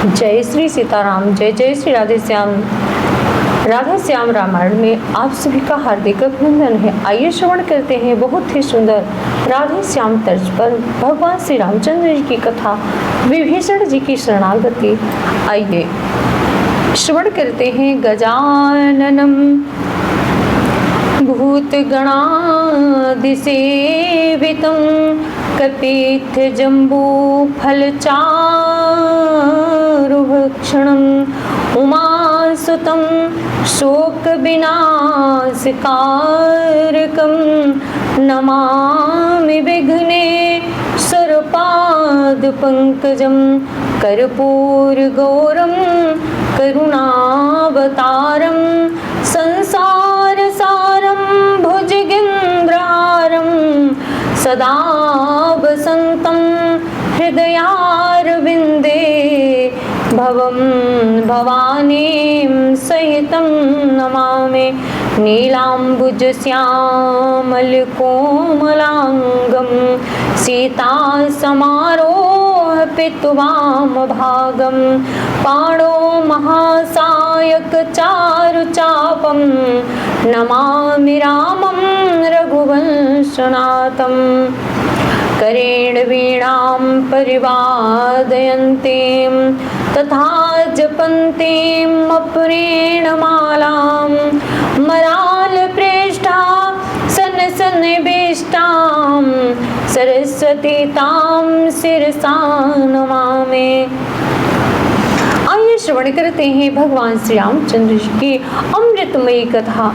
जय श्री सीताराम, जय जय श्री राधे श्याम। राधा श्याम रामायण में आप सभी का हार्दिक अभिनंदन है। आइए श्रवण करते हैं बहुत ही सुंदर राधे श्याम तर्ज पर भगवान श्री रामचंद्र जी की कथा, विभीषण जी की शरणागति। आइए श्रवण करते हैं। गजाननम भूतगणादिसेवितं कपित्थ जम्बूफलचारुभक्षणम् उमासुतं शोकविनाशकारकं नमामि विघ्नेश्वरपादपङ्कजं कर्पूरगौरं करुणावतारं संसारसारं भुजगेन्द्रहारं सदा वसन्तं हृदयारविन्दे भवं भवानीं सहितं नमामि। नीलाम्बुजश्यामलकोमलाङ्गं सीतासमारोहपितुवामभागं पाणो महासायकचारुचापं नमामि रामं रघुवंशनाथम्। करेण वीणां परिवादयन्तीं तथा जपन्तीं अपरेण मालां मरालप्रेष्ठा सनसन्निविष्टां सरस्वती तां शिरसा नमामि। आइए श्रवण करते हैं भगवान श्री रामचंद्र जी की अमृतमयी कथा।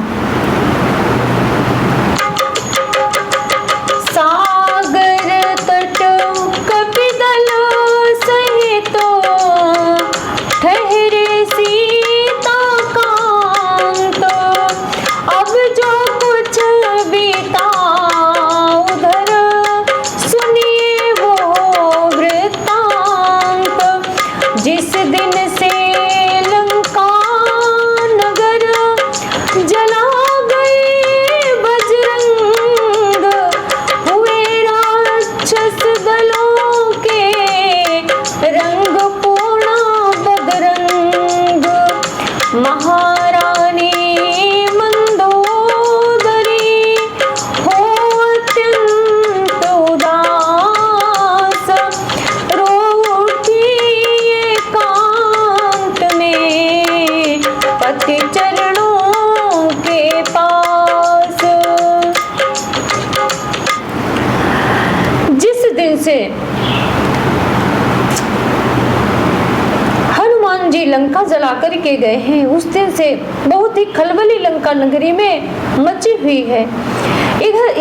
लंका जला करके गए हैं, उस दिन से बहुत ही खलबली लंका नगरी में मची हुई है।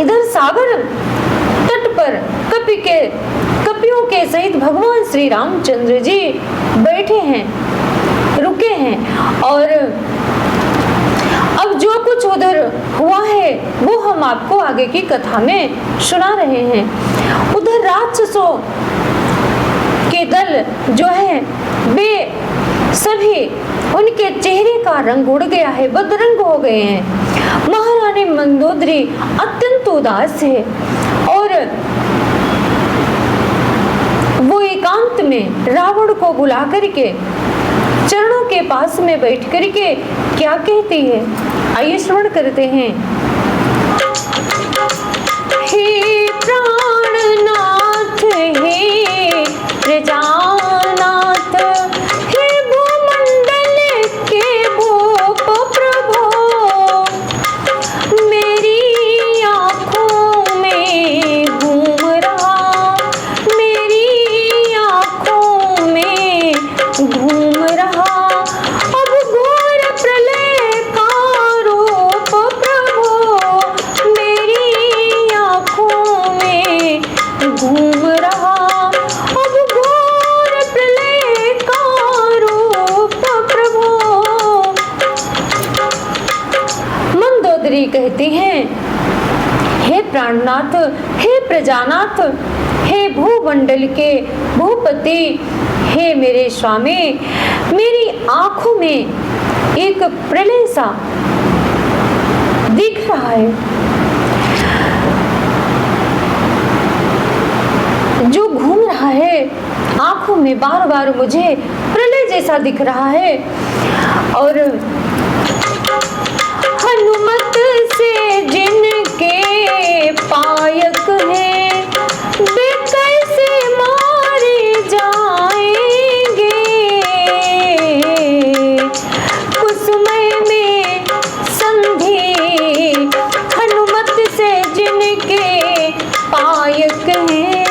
इधर सागर तट पर कपियों के सहित भगवान श्री रामचंद्र जी बैठे हैं, रुके हैं, और अब जो कुछ उधर हुआ है वो हम आपको आगे की कथा में सुना रहे हैं। उधर राक्षसों के दल जो है वे सभी, उनके चेहरे का रंग उड़ गया है, बदरंग हो गए हैं। महारानी मंदोदरी अत्यंत उदास है और वो एकांत में रावण को बुला करके चरणों के पास में बैठ करके क्या कहती है, आइए श्रवण करते हैं। हे प्राणनाथ, हे प्रजानाथ, कहती हैं, हे प्राणनाथ, हे प्रजानाथ, हे भूमंडल के भूपति, हे मेरे स्वामी, मेरी आंखों में एक प्रलय सा दिख रहा है जो घूम रहा है आंखों में बार बार मुझे प्रलय जैसा दिख रहा है। और हनुमत से जिनके पायक हैं वे कैसे मारे जाएंगे। कुसुमय में संधि हनुमत से जिनके पायक हैं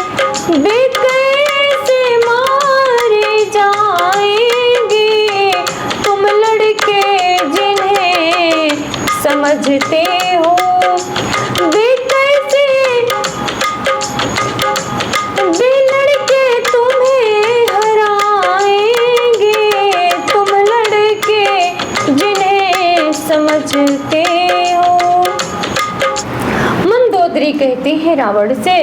वे कैसे मारे जाएंगे। तुम लड़के जिन्हें समझते हो वे कैसे, वे लड़के तुम्हें हराएंगे। तुम लड़के जिन्हें समझते हो। मंदोदरी कहती है रावण से,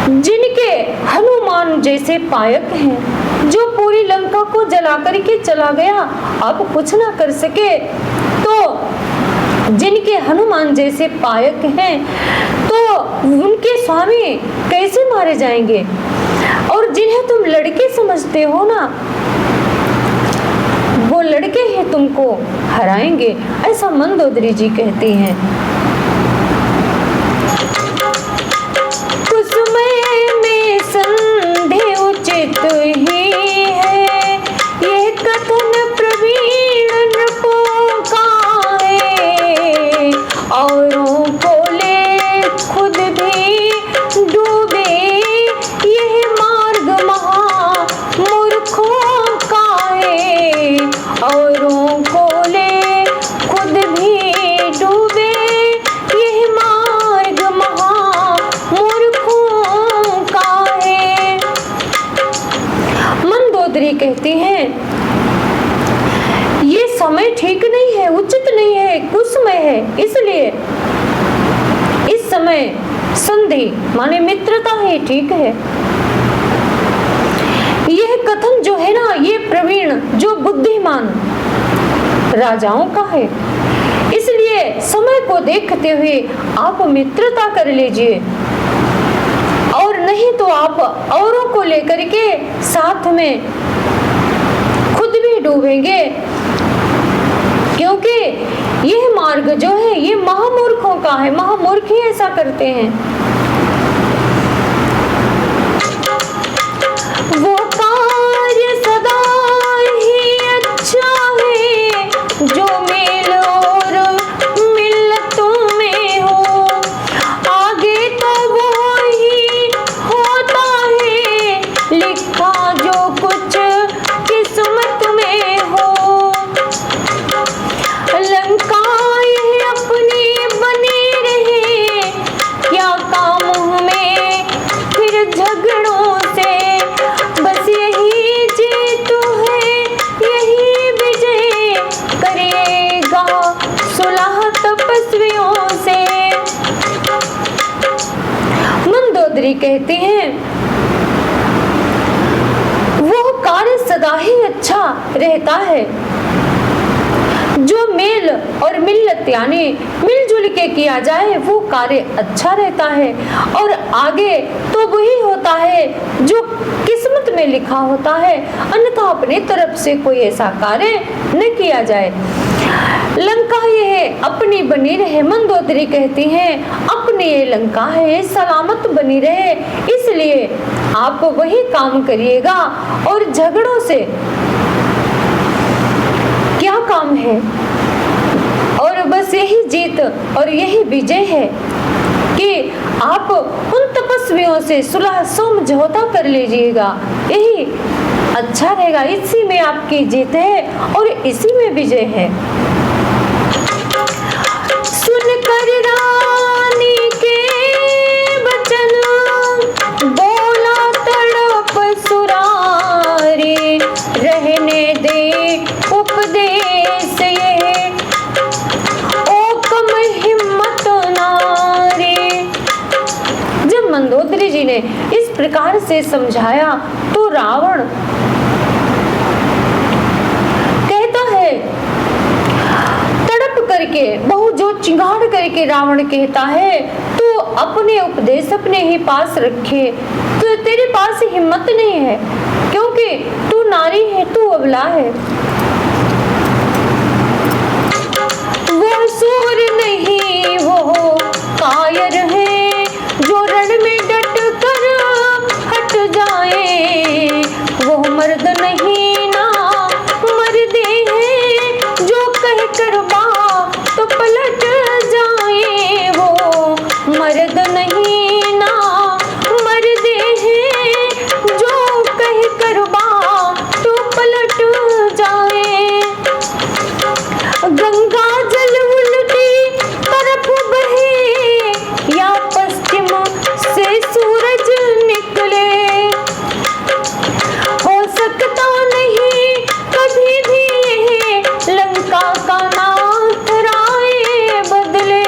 जिनके हनुमान जैसे पायक हैं, जो पूरी लंका को जला करके चला गया, अब कुछ ना कर सके, तो जिनके हनुमान जैसे पायक हैं तो उनके स्वामी कैसे मारे जाएंगे। और जिन्हें तुम लड़के समझते हो ना, वो लड़के ही तुमको हराएंगे, ऐसा मंदोदरी जी कहती हैं। कुसुमय में संधि उचित ही है, ये कथन प्रवीण नृपों का है। औरों को ले खुद भी डूबे, यह मार्ग महा मूर्खों का है। औरों को ले खुद भी डूबे, यह मार्ग महा मूर्खों का है। मंदोदरी कहती हैं, ये समय ठीक नहीं है, उचित नहीं है, कुसुमय है, इसलिए इस समय संधि माने मित्रता है, ठीक है। यह कथन जो है ना, ये प्रवीण जो बुद्धिमान राजाओं का है, इसलिए समय को देखते हुए आप मित्रता कर लीजिए, और नहीं तो आप औरों को लेकर के साथ में खुद भी डूबेंगे, क्योंकि यह मार्ग जो है ये महामूर्खों का है। महामूर्ख ही ऐसा करते हैं। वो कार्य सदा ही अच्छा है जो मेल और मिल्लतों में हो, आगे तो वो ही होता है लिखा जो कुछ किस्मत में हो। लंका यह अपनी बनी रहे, क्या काम में फिर झगड़ों से। बस यही जीत है, यही विजय करेगा सुलह तपस्वियों से। मंदोदरी कहती हैं, वो कार्य सदा ही अच्छा रहता है जो मेल और मिल्लत यानी मिलजुल के किया जाए, वो कार्य अच्छा रहता है। और आगे तो वही होता है जो किस्मत में लिखा होता है, अन्यथा अपनी तरफ से कोई ऐसा कार्य न किया जाए। लंका यह अपनी बनी रहे, मंदोदरी कहती हैं, अपनी ये लंका है सलामत बनी रहे, इसलिए आप वही काम करिएगा। और झगड़ों से क्या काम है, और बस यही जीत और यही विजय है कि आप उन तपस्वियों से सुलह समझौता कर लीजिएगा, यही अच्छा रहेगा। इसी में आपकी जीत है और इसी में विजय है। सुनकर रानी के वचन बोला तड़प सुरारी, रहने दे उपदेश ये ओ कम हिम्मत नारी। जब मंदोदरी जी ने इस प्रकार से समझाया तो रावण कहता है, तड़प करके बहुत जो चिंगाड़ करके रावण कहता है, तो अपने उपदेश अपने ही पास रखे, तेरे पास हिम्मत नहीं है, क्योंकि तू नारी है, तू अबला है। वो सूर नहीं वो कायर है, जो रण में डट कर हट जाए। वो मर्द नहीं ना मर्दे हैं, जो कह कर तो पलट जाए। वो मर्द नहीं ना मर्दे हैं, जो कह कर तो पलट जाए। गंगा जल उल्टी तरफ बहे, या पश्चिम से सूरज निकले। हो सकता नहीं कभी भी लंका का नाथ राय बदले।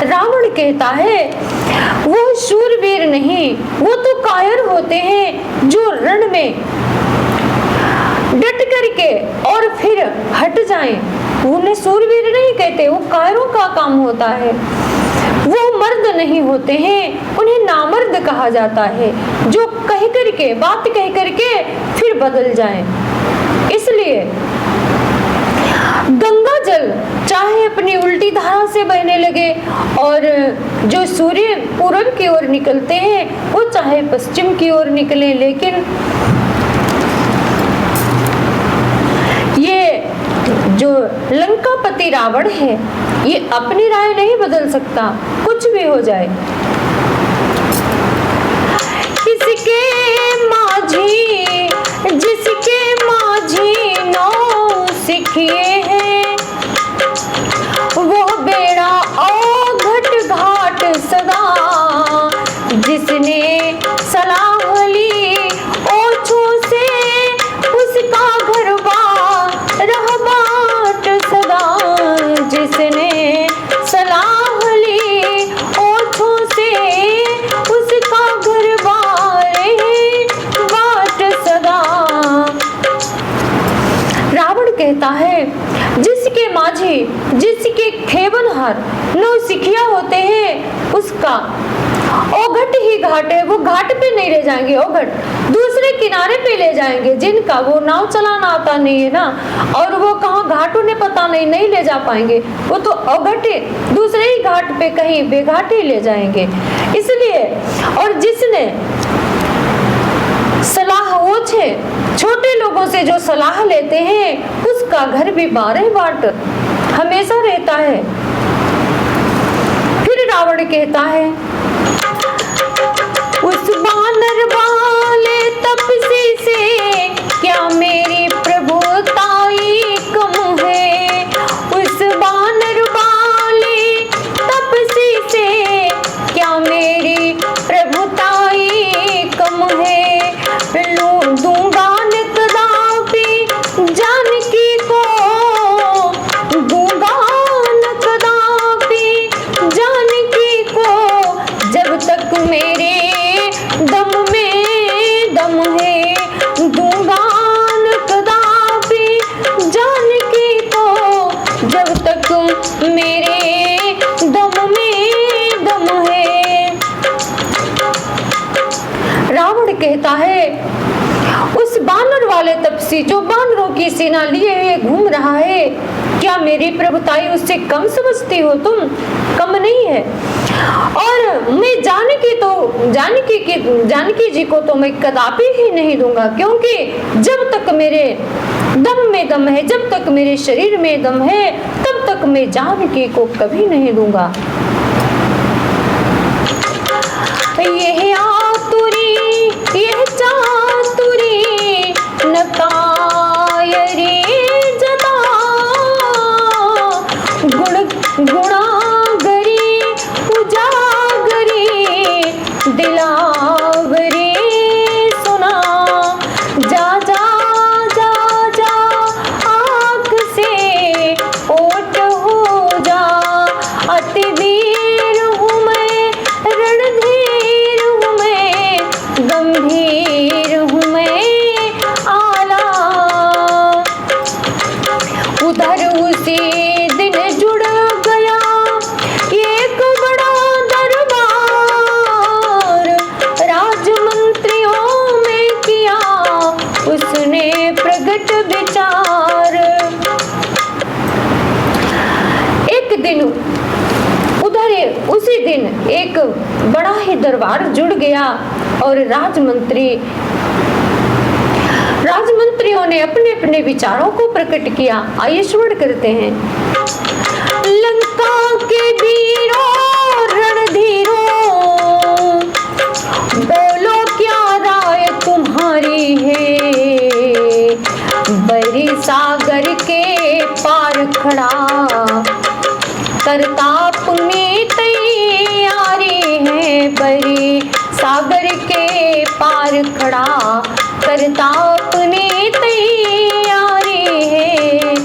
रावण कहता है वो शूरवीर नहीं, वो तो कायर होते हैं, जो रण में डट करके और फिर हट जाएं। उन्हें शूरवीर नहीं कहते, वो कायरों का काम होता है। वो मर्द नहीं होते हैं, उन्हें नामर्द कहा जाता है, जो कह करके बात कह करके फिर बदल जाएं। इसलिए गंगा जल चाहे अपनी उल्टी धारा से बहने लगे, और जो सूर्य पूरब की ओर निकलते हैं वो चाहे पश्चिम की ओर निकले, लेकिन ये जो लंकापति रावण है ये अपनी राय नहीं बदल सकता, कुछ भी हो जाए। किसके माझी जिसके माझी नौ सिखिए हैं, वो बेड़ा ओ घट घाट सदा। जिसने सलाह ली ओछों से, उसका घर रह बाट सदा। जिसने सलाह ली ओछों से, उसका घर बाट सदा। रावण कहता है जिसके माझी जिसके खेवनहार नौ सिखिया होते हैं, उसका ओघट ही घाट है। वो घाट पे नहीं ले जाएंगे, ओघट दूसरे किनारे पे ले जाएंगे। जिनका वो नाव चलाना आता नहीं है ना, और वो कहाँ घाट उन्हें पता नहीं ले जा पाएंगे, वो तो ओघट दूसरे ही घाट पे कहीं बेघाट ही ले जाएंगे। इसलिए और जिसने सलाह ओछे छोटे लोगों से जो सलाह लेते हैं, उसका घर भी 12 बाट हमेशा रहता है। फिर रावण कहता है उस बानर वाले तपसी से क्या मेरी प्रभुताई कम है। उस बानर वाले तपसी से क्या मेरी प्रभुताई कम है। दूंगा न कदापि जानकी को, दूंगा न कदापि जानकी को, जब तक मेरे दम में दम है। दूंगा न कदापि जानकी को, जब तक मेरे दम में दम है। रावण कहता है उस बानर वाले तपसी जो बानरों की सेना लिए हुए घूम रहा है, क्या मेरी प्रभुताई उससे कम समझती हो तुम? कम नहीं है। और मैं जानकी जी को तो मैं कदापि ही नहीं दूंगा, क्योंकि जब तक मेरे दम में दम है, जब तक मेरे शरीर में दम है, तब तक मैं जानकी को कभी नहीं दूंगा। यह आतुरी यह चातुरी न कायरी जता, गुणागरी उजागरी दिलावरी सुना। जा जा जा जा आँख से ओट हो जा, अति उसी दिन एक बड़ा ही दरबार जुड़ गया और राजमंत्रियों ने अपने अपने विचारों को प्रकट किया। आइए श्रवण करते हैं। लंका के वीरों रणधीरों, बोलो क्या राय तुम्हारी है, बड़ी सागर के पार खड़ा करता अपनी तैयारी है, बड़ी सागर के पार खड़ा करता अपनी तैयारी है।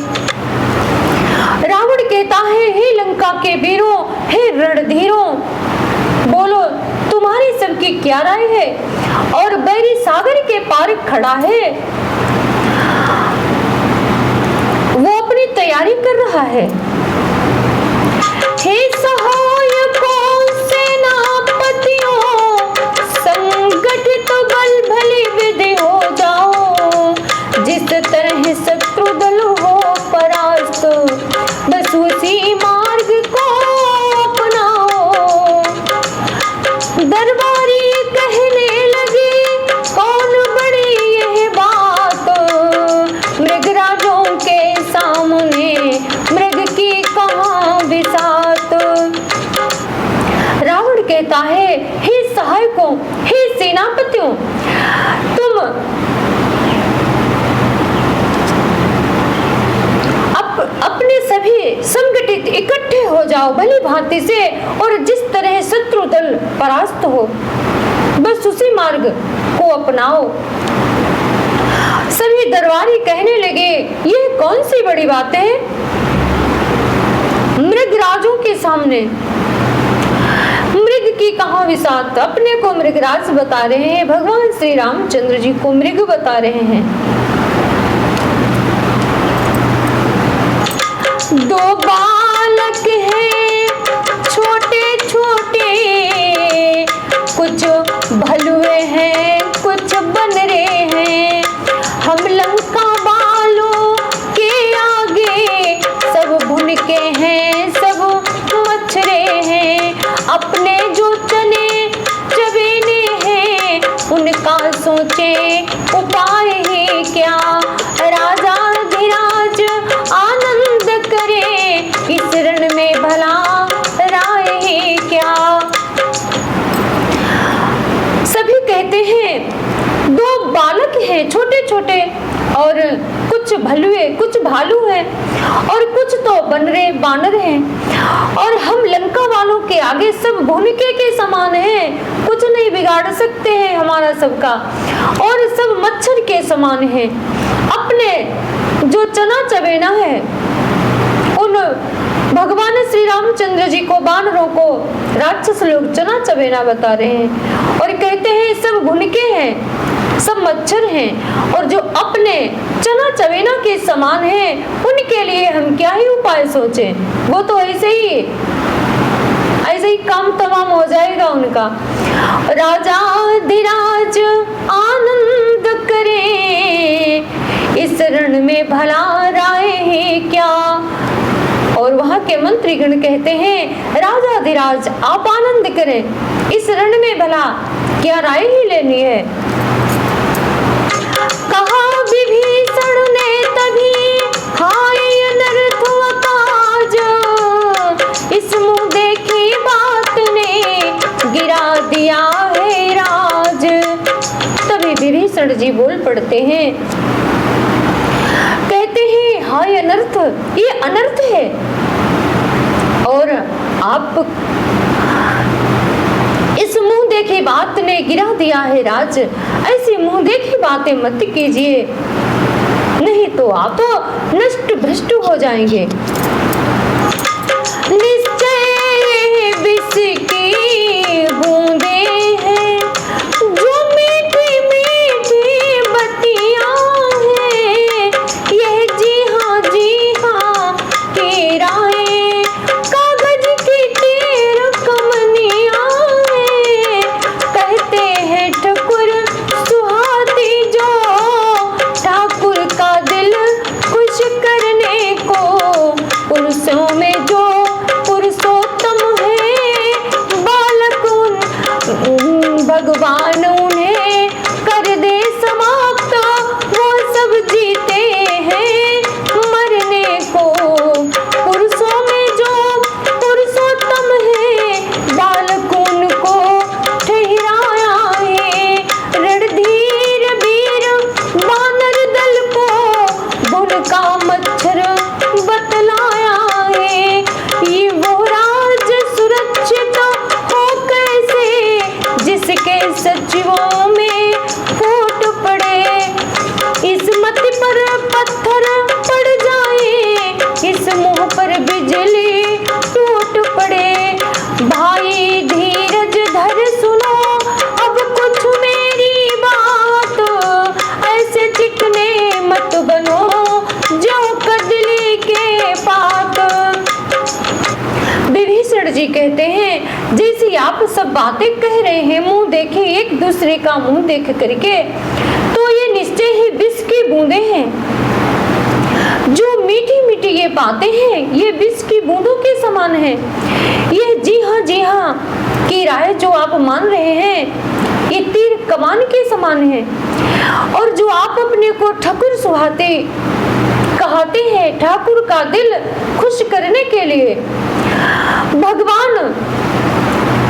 रावण कहता है, हे लंका के वीरों, हे रणधीरों, बोलो तुम्हारी सबकी क्या राय है। और बैरी सागर के पार खड़ा है, वो अपनी तैयारी कर रहा है। हे सहायकों सेनापतियों, संगठित बल भली विधि हो जाओ, जिस तरह शत्रु दल हो परास्त, बस उसी मार्ग को अपनाओ। दरबारी कहने लगे, कौन बड़ी यह बात, मृगराजों के सामने मृग की कहाँ बिसात। रावण कहता है, हे सहायकों, हे सेनापतियों, तुम अपने सभी संगठित इकट्ठे हो जाओ भली भांति से, और जिस तरह शत्रु दल परास्त हो बस उसी मार्ग को अपनाओ। सभी दरबारी कहने लगे, यह कौन सी बड़ी बात है, मृगराजों के सामने मृग की कहाँ विसात। अपने को मृगराज बता रहे हैं, भगवान श्री रामचंद्र जी को मृग बता रहे हैं। दो बालक हैं छोटे छोटे, कुछ भलुए हैं कुछ बनरे हैं, हम लंका बालों के आगे सब भुनके हैं सब मच्छरे हैं, अपने जो चने चबेने हैं उनका सोचे उपाय ही क्या। राजा धीराज आनंद करे, इस रण में भला राय ही क्या। सभी कहते हैं, दो बालक हैं छोटे छोटे, और कुछ भलुए कुछ भालू हैं, और कुछ तो बनरे बानर हैं, और हम लंका वालों के आगे सब भूमिके के समान हैं, कुछ नहीं बिगाड़ सकते हैं हमारा सबका, और सब मच्छर के समान हैं। अपने जो चना चबेना है उन भगवान श्री रामचंद्र जी को, बानरों को राक्षस लोग चना चबेना बता रहे हैं, और कहते हैं सब भुनके हैं सब मच्छर हैं, और जो अपने चना चबेना के समान हैं उनके लिए हम क्या ही उपाय सोचें, वो तो ऐसे ही काम तमाम हो जाएगा उनका। राजा धीराज आनंद करे, इस रण में भला राय है क्या। और वहां के मंत्रीगण कहते हैं, राजा धीराज आप आनंद करें, इस रण में भला क्या राय ही लेनी है। कहा विभीषण ने तभी, हाय अनर्थ अकाज, इस मुंह देखी बात ने गिरा दिया है राज। तभी विभीषण जी बोल पड़ते हैं, कहते हैं, हाय अनर्थ, ये अनर्थ है, और आप इस मुंह देखी बात ने गिरा दिया है राज। ऐसी मुंह देखी बातें मत कीजिए, नहीं तो आप तो नष्ट भ्रष्ट हो जाएंगे। निश्चय विष की बूंदे हैं, जो मीठी मीठी बतियां हैं, यह जी हाँ की राहें, कागज की टेर कमनियां हैं, कहते हैं ठकुर सुहाती जो, ठाकुर का दिल खुश करने को सब बातें कह रहे हैं मुंह देखे, एक दूसरे का मुंह देख करके, तो ये निश्चय ही विष की बूंदें हैं। जो मीठी मीठी ये बातें हैं, ये विष की बूंदों के समान है। ये जी हाँ की राय जो आप मान रहे हैं, ये तीर कमान के समान है। और जो आप अपने को ठाकुर सुहाते कहते हैं, ठाकुर का दिल खुश करने के लिए भगवान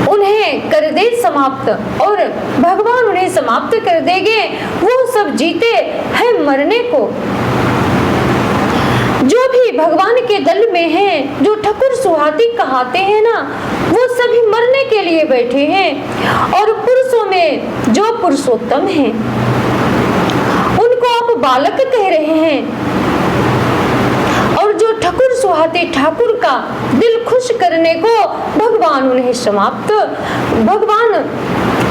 उन्हें कर दे समाप्त, और भगवान उन्हें समाप्त कर देंगे। वो सब जीते हैं मरने को। जो भी भगवान के दल में हैं, जो ठाकुर सुहाती कहते हैं ना, वो सभी मरने के लिए बैठे हैं। और पुरुषों में जो पुरुषोत्तम हैं, उनको आप बालक कह रहे हैं। और जो ठाकुर सुहाते ठाकुर का दिल खुश करने को भगवान उन्हें समाप्त, भगवान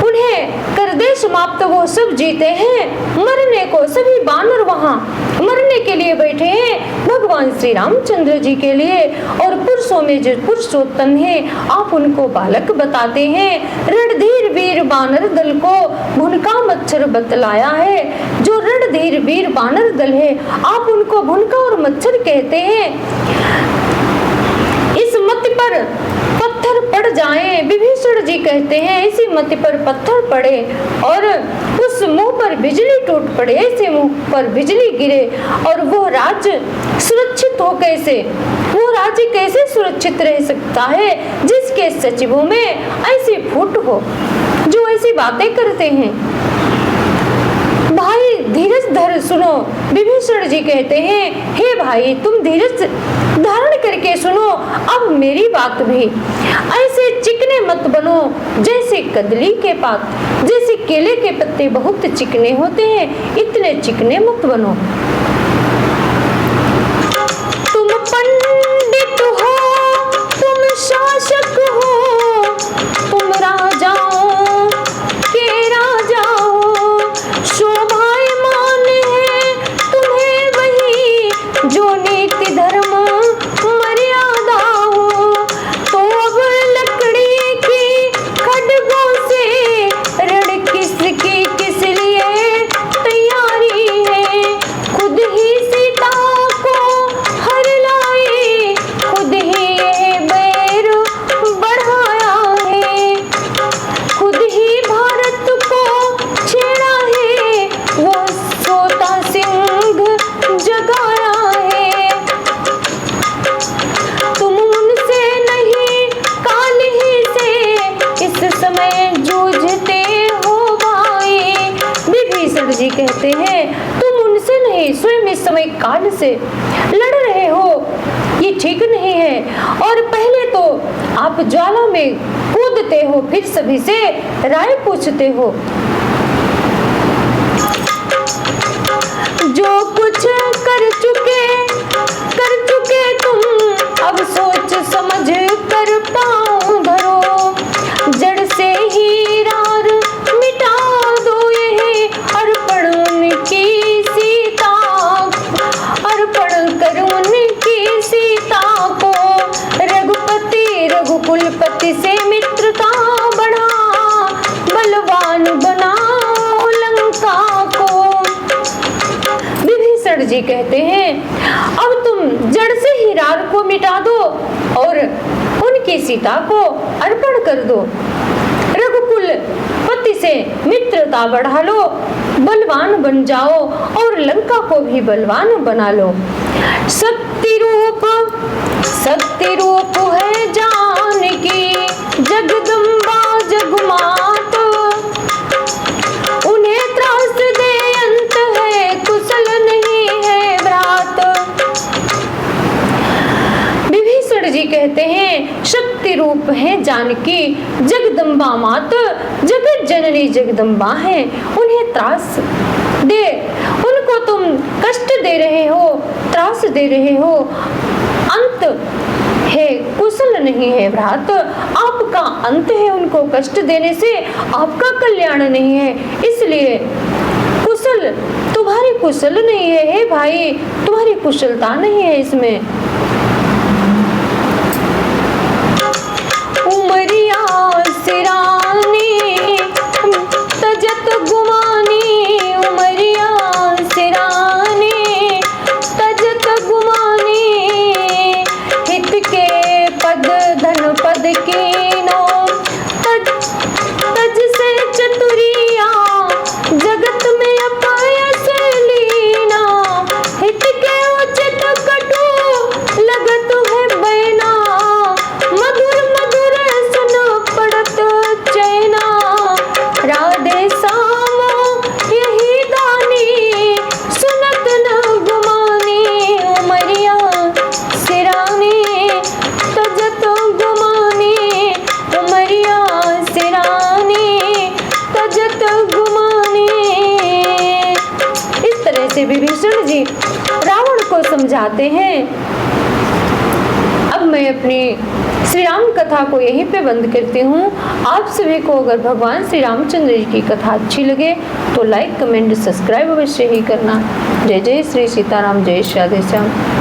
उन्हें कर दे समाप्त। वो सब जीते हैं मरने को। सभी बानर वहां मरने के लिए बैठे हैं भगवान श्री रामचंद्र जी के लिए। और पुरुषों में जो पुरुषोत्तम है, आप उनको बालक बताते हैं। रणधीर वीर बानर दल को भुनका मच्छर बतलाया है। जो रणधीर वीर बानर दल है, आप उनको भुनका और मच्छर कहते हैं। इस मत पर पत्थर पड़ जाएं, विभीषण जी कहते हैं, इसी मत पर पत्थर पड़े और उस मुंह पर बिजली टूट पड़े, ऐसे मुंह पर बिजली गिरे, और वो राज्य सुरक्षित हो कैसे? वो राज्य कैसे सुरक्षित रह सकता है जिसके सचिवों में ऐसी फूट हो, जो ऐसी बातें करते हैं? भाई धीरज धर सुनो, विभीषण जी कहते हैं, हे भाई तुम धीरज धारण करके सुनो अब मेरी बात भी। ऐसे चिकने मत बनो जैसे कदली के पात, जैसे केले के पत्ते बहुत चिकने होते हैं, इतने चिकने मत बनो। तुम पंडित हो, तुम शासक हो, तुम राजाओं के राजा हो, शोभायमान है तुम्हें वही जो नीति धर्म मर्यादा हो। तो अब लकड़ी की खड्गों से रण किसकी किस लिए तैयारी है? खुद ही सीता को हर लाए, खुद ही ये बैर बढ़ाया है, खुद ही भारत को छेड़ा है, वो सोता सिंह जगाया है। तुम उनसे नहीं काल ही से इस समय जूझते हो भाई। विभीषण जी कहते हैं, तुम उनसे नहीं, स्वयं इस समय काल से लड़ रहे हो, ये ठीक नहीं है। और पहले तो आप ज्वाला में कूदते हो, फिर सभी से राय पूछते हो। जो कुछ कर चुके तुम, अब सोच समझ कर पाँव धरो, जड़ से ही रार मिटा दो यही, अर्पण उनकी सीता, अर्पण कर उनकी सीता को। रघुपति रघुकुलपति से मित्रता बढ़ा, बलवान बनाओ लंका को। विभीषण जी कहते हैं, अब तुम जड़ से ही रार को मिटा दो और उनकी सीता को अर्पण कर दो। रघुकुल पति से मित्रता बढ़ा लो, बलवान बन जाओ और लंका को भी बलवान बना लो। शक्ति रूप है जानकी, जगदम्बा जगमात, उन्हें त्रास दे अंत है, कुशल नहीं है भ्रात। विभीषण जी कहते हैं, शक्ति रूप है जानकी, जगदम्बा मात, जगत जननी जगदम्बा है, उन्हें त्रास दे, उनको तुम कष्ट दे रहे हो, त्रास दे रहे हो, अंत है, कुशल नहीं है भ्रात। आपका अंत है उनको कष्ट देने से, आपका कल्याण नहीं है, इसलिए कुशल तुम्हारी कुशल नहीं है। हे भाई तुम्हारी कुशलता नहीं है इसमें। उमरिया सिरा से विभीषण जी रावण को समझाते हैं। अब मैं अपनी श्री राम कथा को यहीं पे बंद करती हूँ। आप सभी को अगर भगवान श्री रामचंद्र जी की कथा अच्छी लगे तो लाइक, कमेंट, सब्सक्राइब अवश्य ही करना। जय जय श्री सीताराम, जय श्री राधे श्याम।